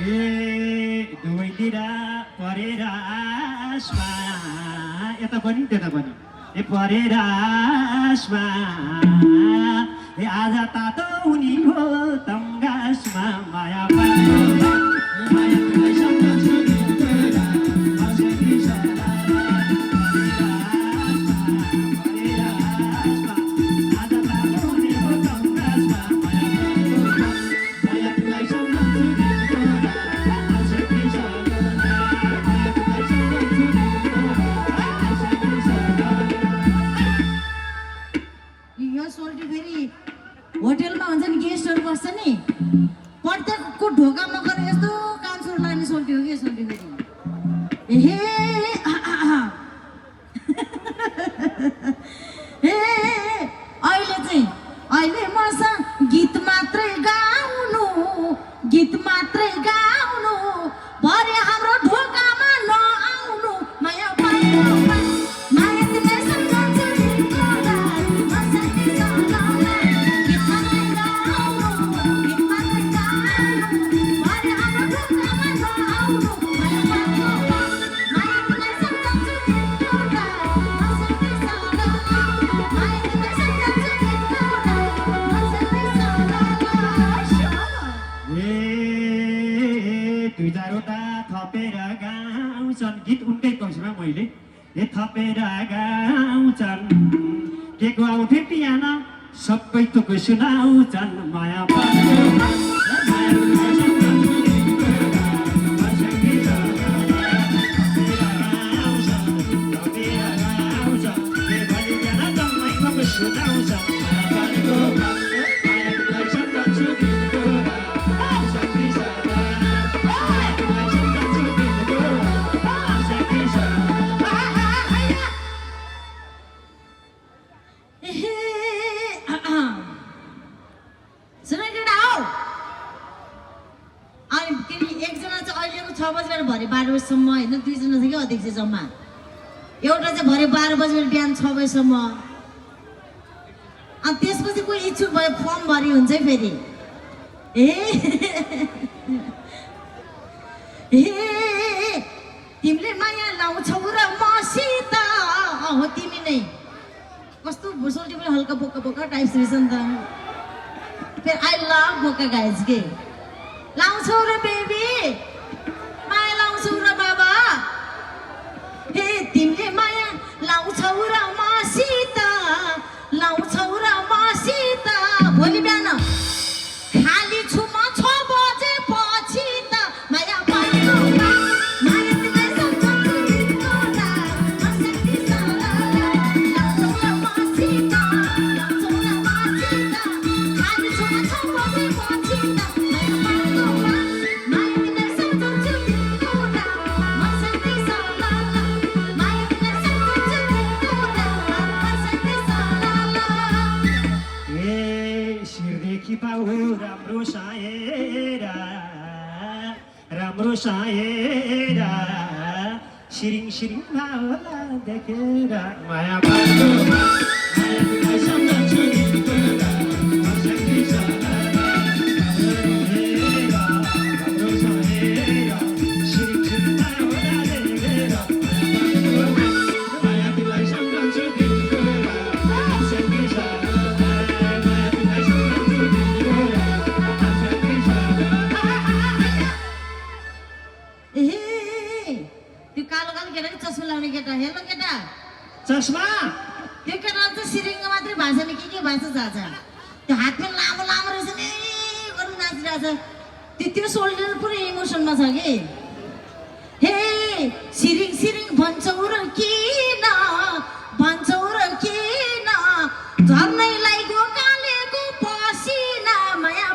दुवैतिर परेर आसमा यता पनि त्यता पनि परेर आसमा आज तातो हुने हो तङ्गासमा माया होटेलमा हुन्छ नि गेस्टहरू बस्छ नि प्रत्येकको ढोकामा गएर यस्तो कान्छोर लाने सोल्टी हो कि सोल्टी फेरि हे अहिले मसँग गीत मात्रै गाउनु भरे हाम्रो ढोकामा नआउनु माया गीत उनकै कौशलमा मैले थपेर गाउँछन् के गाउँथे पियानो सबै थोक सुनाउँछन् माया भरे 12 बजीसम्म होइन 2 जना छ कि अध्यक्ष जम्मा एउटा चाहिँ भरे 12 बजीबाट बिहान 6 बजीसम्म अनि त्यसपछि कोही इच्छुक भयो फर्म भरि हुन्छ है फेरि तिमीले माया लाउँछौ र मसित हो तिमी नै कस्तो भुसोल्टी पनि हल्का बोका बोका टाइप्स रहेछ नि त फेरि आई लभ बोका गाइज के लाउँछौ र बेबी माया लाउँछौ र बाबा हे तिमीले माया लाउँछौ र मसित भोलि बिहान खाली छु म 6 बजे पछि त माया राम्रो सायरा शिरिङ शिरिङ भावला देखेर माया चस्मा त्यो केटा चाहिँ सिरिङमा मात्रै भाषा नि के भाषा जान्छ त्यो हातमा लामो लामो रहेछ नि गर्नु नाचिरहेछ त्यो सोल्डर पुरै इमोसनमा छ कि हे सिरिङ सिरिङ भन्छौ र किन झर्नैलाई गोकालेको पसिना माया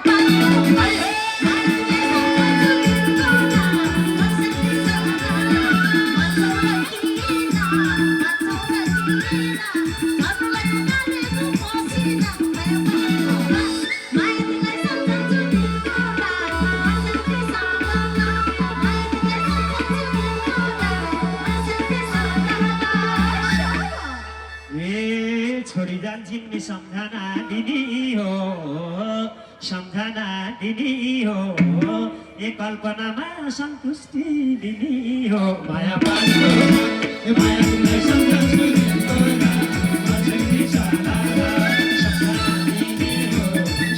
छोरी जान्छिन् सम्झना दिनी हो ए कल्पनामा सन्तुष्टि दिने हो माया पाएको ए माया तिमीलाई सन्तुष्टि दिने हो आसक्ति सलाला सम्झना दिने हो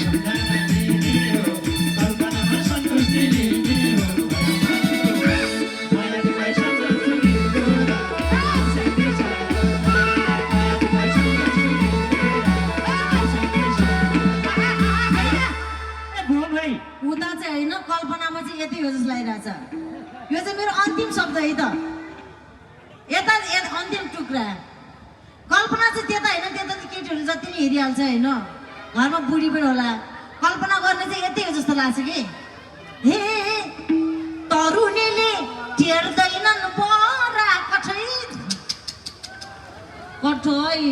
सम्झना दिने हो कल्पनामा सन्तुष्टि दिने हो माया तिमीलाई सन्तुष्टि दिने हो आसक्ति सलाला माया तिमीलाई सन्तुष्टि दिने हो आसक्ति सलाला ए भुवन भाइ उता चाहिँ होइन कल्पनामा चाहिँ यति हो जस्तो लागिरहेछ यो चाहिँ मेरो अन्तिम शब्द है त यता अन्तिम टुक्रा कल्पना चाहिँ त्यता होइन त्यता त केटीहरू जति नै हेरिहाल्छ होइन घरमा बुढी पनि होला कल्पना गर्ने चाहिँ यति हो जस्तो लाग्छ कि हे तरुणीले टेर्दैनन् परा कठै कठै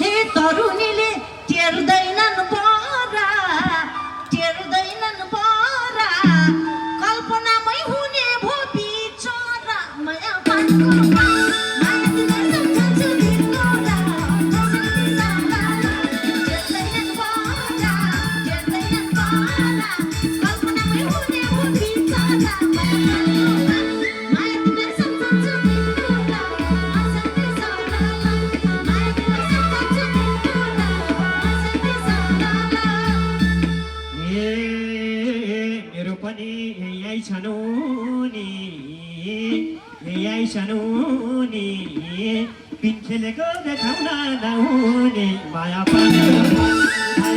हे तरुणीले टेर्दैनन् परा टेर्दैनन् परा कल्पनामै हुने भो बिचरा माया पानको माया तिमीलाई सम्झन्छु दिनगोरा आसक्ति सलाला टेर्दैनन् परा कल्पनामै हुने भो बिचरा माया पानको माया तिमीलाई सम्झन्छु दिनगोरा आसक्ति सलाला माया तिमीलाई सम्झन्छु दिनगोरा आसक्ति सलाला मेरो पनि यही छनु नि यही छनु नि पिन खेलेको देखाउन नहुने माया पाएको